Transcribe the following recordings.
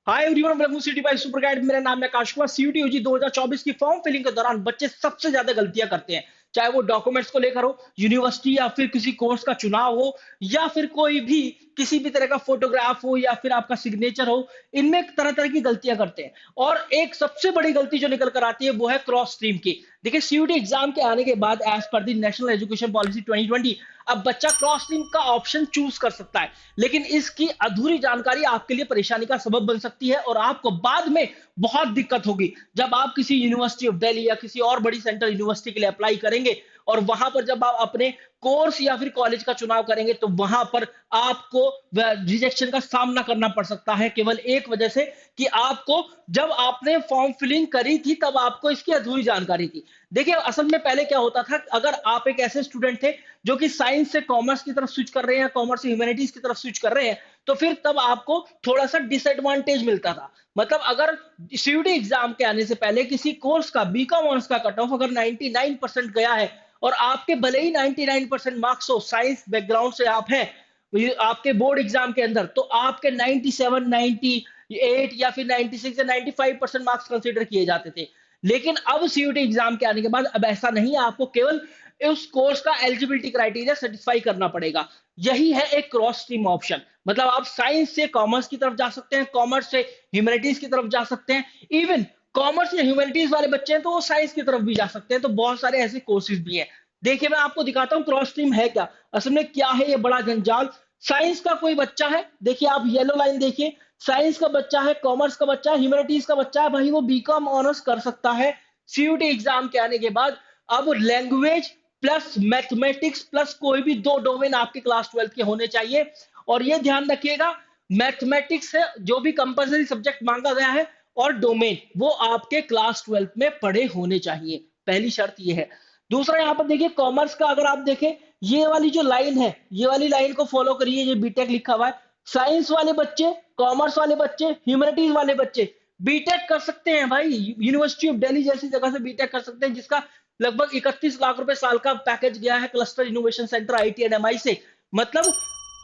Hi everyone, welcome city by super guide. मेरा नाम है आकाश कुमार। सीयूटी यूजी 2024 की फॉर्म फिलिंग के दौरान बच्चे सबसे ज्यादा गलतियां करते हैं, चाहे वो डॉक्यूमेंट्स को लेकर हो, यूनिवर्सिटी या फिर किसी कोर्स का चुनाव हो, या फिर कोई भी किसी भी तरह का फोटोग्राफ हो या फिर आपका सिग्नेचर हो। इनमें तरह तरह की गलतियां करते हैं और एक सबसे बड़ी गलती जो निकल कर आती है वो है क्रॉस स्ट्रीम की। देखिए, सीयूटी एग्जाम के आने के बाद एज पर दी नेशनल एजुकेशन पॉलिसी 2020 अब बच्चा क्रॉस स्ट्रीम का ऑप्शन चूज कर सकता है, लेकिन इसकी अधूरी जानकारी आपके लिए परेशानी का सबब बन सकती है और आपको बाद में बहुत दिक्कत होगी जब आप किसी यूनिवर्सिटी ऑफ दिल्ली या किसी और बड़ी सेंट्रल यूनिवर्सिटी के लिए अप्लाई करेंगे और वहां पर जब आप अपने कोर्स या फिर कॉलेज का चुनाव करेंगे तो वहां पर आपको रिजेक्शन का सामना करना पड़ सकता है, केवल एक वजह से कि आपको जब आपने फॉर्म फिलिंग करी थी तब आपको इसकी अधूरी जानकारी थी। देखिए, असल में पहले क्या होता था, अगर आप एक ऐसे स्टूडेंट थे जो कि साइंस से कॉमर्स की तरफ स्विच कर रहे हैं, कॉमर्स से ह्यूमैनिटीज की तरफ स्विच कर रहे हैं, तो फिर तब आपको थोड़ा सा डिसएडवांटेज मिलता था। मतलब अगर सीयूटी एग्जाम के आने से पहले किसी कोर्स का बीकॉम ऑनर्स का कट ऑफ अगर 99% गया है और आपके भले ही 99% मार्क्स हो, साइंस बैकग्राउंड से आप हैं, आपके बोर्ड एग्जाम के अंदर, तो आपके 97, 98 या फिर 96 या 95% मार्क्स कंसीडर किए जाते थे। लेकिन अब सीयूटी एग्जाम के आने के बाद अब ऐसा नहीं है, आपको केवल उस कोर्स का एलिजिबिलिटी क्राइटेरिया सेटिस्फाई करना पड़ेगा। यही है एक क्रॉस स्ट्रीम ऑप्शन। मतलब आप साइंस से कॉमर्स की तरफ जा सकते हैं, कॉमर्स से ह्यूमैनिटीज की तरफ जा सकते हैं, इवन कॉमर्स या ह्यूमैनिटीज वाले बच्चे हैं तो वो साइंस की तरफ भी जा सकते हैं। तो बहुत सारे ऐसे कोर्सेज भी हैं। देखिए, मैं आपको दिखाता हूँ क्रॉस स्ट्रीम है क्या, असल में क्या है ये बड़ा जंजाल। साइंस का कोई बच्चा है, देखिए आप येलो लाइन देखिए, साइंस का बच्चा है, कॉमर्स का बच्चा है, ह्यूमैनिटीज का बच्चा है, भाई वो बीकॉम ऑनर्स कर सकता है सीयूटी एग्जाम के आने के बाद। अब लैंग्वेज प्लस मैथमेटिक्स प्लस कोई भी दो डोमेन आपके क्लास 12 के होने चाहिए। और ये ध्यान रखिएगा, मैथमेटिक्स है जो भी कंपलसरी सब्जेक्ट मांगा गया है, और डोमेन वो आपके क्लास 12 में पढ़े होने चाहिए। पहली शर्त ये है। दूसरा, यहां पर देखिए कॉमर्स का अगर आप देखें, ये वाली जो लाइन है, ये वाली लाइन को फॉलो करिए, ये बीटेक लिखा हुआ है। साइंस वाले बच्चे, कॉमर्स वाले बच्चे, ह्यूमैनिटीज वाले बच्चे बीटेक कर सकते हैं भाई। यूनिवर्सिटी ऑफ दिल्ली जैसी जगह से बीटेक कर सकते हैं, जिसका लगभग 31 लाख रुपए साल का पैकेज गया है cluster innovation centre IT and MI से। मतलब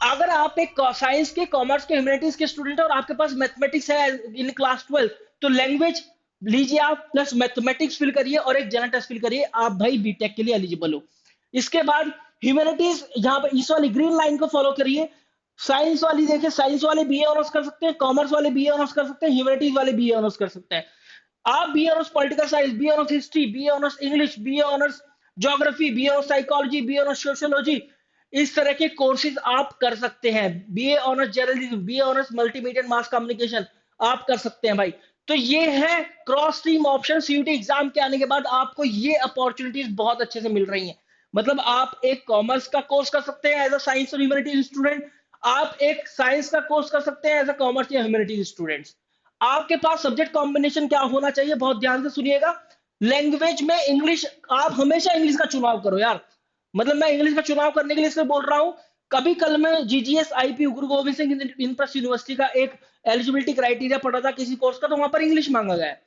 अगर आप एक साइंस के, कॉमर्स के, ह्यूमैनिटीज के स्टूडेंट है और आपके पास मैथमेटिक्स है इन क्लास 12, तो लैंग्वेज लीजिए आप प्लस मैथमेटिक्स फिल करिए और एक जनरल टेस्ट फिल करिए, आप भाई बीटेक के लिए एलिजिबल हो। इसके बाद ह्यूमैनिटीज, यहाँ पर इस वाली ग्रीन लाइन को फॉलो करिए। साइंस वाली देखिए, साइंस वाले बीए ऑनर्स कर सकते हैं, कॉमर्स वाले बीए ऑनर्स कर सकते हैं, ह्यूमैनिटीज वाले बीए ऑनर्स कर सकते हैं। आप BA honours political science, BA honours history, BA honours English, BA honours geography, BA honours psychology, BA honours sociology, इस तरह के कोर्सेज आप कर सकते हैं। BA honours journalism, BA honours multimedia and mass communication आप कर सकते हैं भाई। तो ये है cross stream option. CUET exam के आने के बाद आपको ये अपॉर्चुनिटीज बहुत अच्छे से मिल रही हैं। मतलब आप एक कॉमर्स का कोर्स कर सकते हैं एज अ साइंस और ह्यूमैनिटीज स्टूडेंट, आप एक साइंस का कोर्स कर सकते हैं एज अ कॉमर्स या ह्यूमैनिटीज स्टूडेंट्स। आपके पास सब्जेक्ट कॉम्बिनेशन क्या होना चाहिए, बहुत ध्यान से सुनिएगा। लैंग्वेज में इंग्लिश, आप हमेशा इंग्लिश का चुनाव करो यार। मतलब मैं इंग्लिश का चुनाव करने के लिए इसलिए बोल रहा हूं, कभी कल में जीजीएस आईपी गुरु गोविंद सिंह इंद्रप्रस्थ यूनिवर्सिटी का एक एलिजिबिलिटी क्राइटेरिया पढ़ा था किसी कोर्स का, तो वहां पर इंग्लिश मांगा गया है।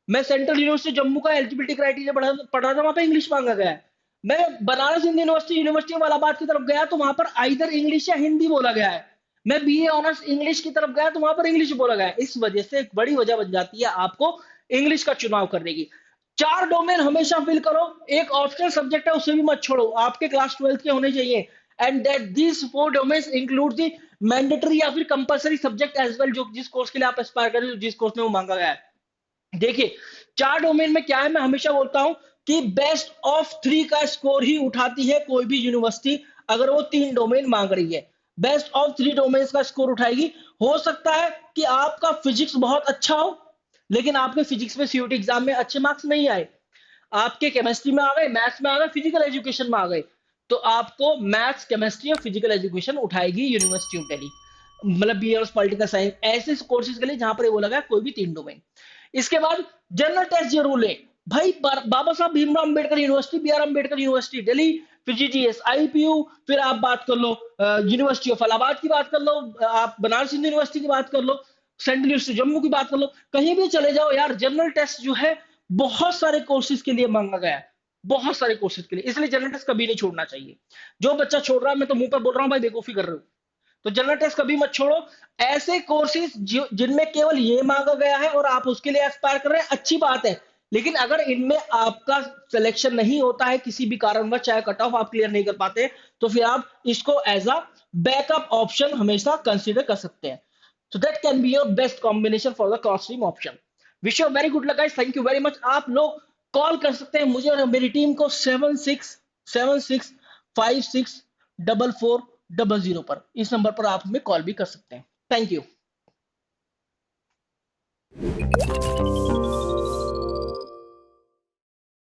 मैं सेंट्रल यूनिवर्सिटी जम्मू का एलिजिबिलिटी क्राइटेरिया पढ़ रहा था, वहां पर इंग्लिश मांगा गया है। मैं Banaras Hindu university, university of Allahabad की तरफ गया तो वहां पर आइदर इंग्लिश या हिंदी बोला गया है। मैं बीए ऑनर्स इंग्लिश की तरफ गया तो वहां पर इंग्लिश बोला गया है। इस वजह से एक बड़ी वजह बन जाती है आपको इंग्लिश का चुनाव करने की। चार डोमेन हमेशा फिल करो, एक ऑप्शनल सब्जेक्ट है उसे भी मत छोड़ो, आपके क्लास 12 के होने चाहिए। And that these four domains include the mandatory या फिर कंपलसरी सब्जेक्ट एज वेल, जो जिस कोर्स के लिए आप एस्पायर कर रहे हो, जिस कोर्स में वो मांगा गया है। देखिए, चार डोमेन में क्या है, मैं हमेशा बोलता हूं कि बेस्ट ऑफ 3 का स्कोर ही उठाती है कोई भी यूनिवर्सिटी अगर वो 3 डोमेन मांग रही है। बेस्ट ऑफ 3 डोमेन का स्कोर उठाएगी। हो सकता है कि आपका फिजिक्स बहुत अच्छा हो, लेकिन आपके फिजिक्स में सीयूटी एग्जाम में अच्छे मार्क्स नहीं आए, आपके केमिस्ट्री में आ गए, मैथ्स में आ गए, फिजिकल एजुकेशन में आ गए, तो आपको मैथ्स, केमिस्ट्री और फिजिकल एजुकेशन उठाएगी यूनिवर्सिटी ऑफ दिल्ली। मतलब बीएस पॉलिटिकल साइंस, ऐसे कोर्सेज के लिए जहां पर ये बोला गया कोई भी 3 डोमेन। इसके बाद जनरल टेस्ट जरूर ले भाई। Baba Saheb Bhimrao Ambedkar university, B R Ambedkar university Delhi, फिर जीजीएस आईपीयू, फिर आप बात कर लो यूनिवर्सिटी ऑफ इलाहाबाद की बात कर लो, आप बनारस हिंदू यूनिवर्सिटी की बात कर लो, सेंट्रल यूनिवर्सिटी जम्मू की बात कर लो, कहीं भी चले जाओ यार, जनरल टेस्ट जो है बहुत सारे कोर्सेज के लिए मांगा गया है, बहुत सारे कोर्सेज के लिए, इसलिए जनरल टेस्ट कभी नहीं छोड़ना चाहिए। जो बच्चा छोड़ रहा है, मैं तो मुंह पर बोल रहा हूँ भाई, बेवकूफी कर रहे हो। तो जनरल टेस्ट कभी मत छोड़ो। ऐसे कोर्सेज जिनमें केवल ये मांगा गया है और आप उसके लिए एस्पायर कर रहे हैं, अच्छी बात है। लेकिन अगर इनमें आपका सिलेक्शन नहीं होता है किसी भी कारणवश, चाहे कट ऑफ आप क्लियर नहीं कर पाते, तो फिर आप इसको एज अ बैकअप ऑप्शन हमेशा कंसिडर कर सकते हैं। So that can be your best combination for the cross stream option. Wish you a very good luck guys. Thank you very much. आप लोग कॉल कर सकते हैं मुझे और मेरी टीम को 7676564400 पर। इस नंबर पर आप हमें कॉल भी कर सकते हैं। Thank you.